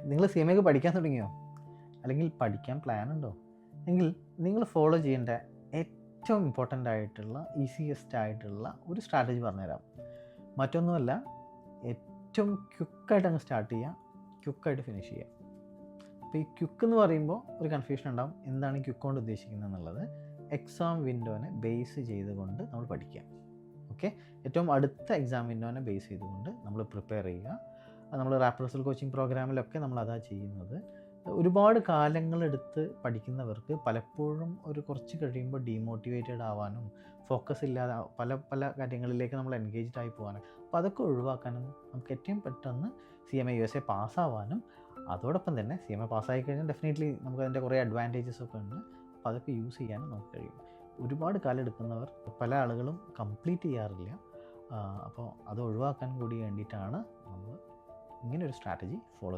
നിങ്ങൾ CMAക്ക് പഠിക്കാൻ തുടങ്ങിയോ? അല്ലെങ്കിൽ പഠിക്കാൻ പ്ലാൻ ഉണ്ടോ? എങ്കിൽ നിങ്ങൾ ഫോളോ ചെയ്യേണ്ട ഏറ്റവും ഇമ്പോർട്ടൻ്റ് ആയിട്ടുള്ള ഈസിയസ്റ്റ് ആയിട്ടുള്ള ഒരു സ്ട്രാറ്റജി പറഞ്ഞുതരാം. മറ്റൊന്നുമല്ല, ഏറ്റവും ക്വിക്കായിട്ട് അങ്ങ് സ്റ്റാർട്ട് ചെയ്യുക, ക്വിക്കായിട്ട് ഫിനിഷ് ചെയ്യുക. അപ്പോൾ ഈ ക്വിക്ക് എന്ന് പറയുമ്പോൾ ഒരു കൺഫ്യൂഷൻ ഉണ്ടാവും, എന്താണ് ഈ ക്വിക്ക് കൊണ്ട് ഉദ്ദേശിക്കുന്നത് എന്നുള്ളത്. എക്സാം വിൻഡോനെ ബേസ് ചെയ്തുകൊണ്ട് നമ്മൾ പഠിക്കുക. ഓക്കെ, ഏറ്റവും അടുത്ത എക്സാം വിൻഡോനെ ബേസ് ചെയ്തുകൊണ്ട് നമ്മൾ പ്രിപ്പയർ ചെയ്യുക. നമ്മൾ റാപ്പിഡ് റിസൾട്ട് കോച്ചിങ് പ്രോഗ്രാമിലൊക്കെ നമ്മൾ അതാ ചെയ്യുന്നത്. ഒരുപാട് കാലങ്ങളെടുത്ത് പഠിക്കുന്നവർക്ക് പലപ്പോഴും ഒരു കുറച്ച് കഴിയുമ്പോൾ ഡീമോട്ടിവേറ്റഡ് ആവാനും ഫോക്കസ് ഇല്ലാതെ പല കാര്യങ്ങളിലേക്ക് നമ്മൾ എൻഗേജ്ഡ് ആയി പോകാനും, അപ്പോൾ അതൊക്കെ ഒഴിവാക്കാനും നമുക്ക് ഏറ്റവും പെട്ടെന്ന് CMA USA പാസ്സാവാനും, അതോടൊപ്പം തന്നെ CMA പാസ്സായി കഴിഞ്ഞാൽ ഡെഫിനറ്റ്ലി നമുക്ക് അതിൻ്റെ കുറേ അഡ്വാൻറ്റേജസ് ഒക്കെ ഉണ്ട്. അപ്പോൾ അതൊക്കെ യൂസ് ചെയ്യാനും നമുക്ക് കഴിയും. ഒരുപാട് കാലം എടുക്കുന്നവർ പല ആളുകളും കംപ്ലീറ്റ് ചെയ്യാറില്ല. അപ്പോൾ അത് ഒഴിവാക്കാൻ കൂടി വേണ്ടിയിട്ടാണ് നമ്മൾ ഇങ്ങനൊരു സ്ട്രാറ്റജി ഫോളോ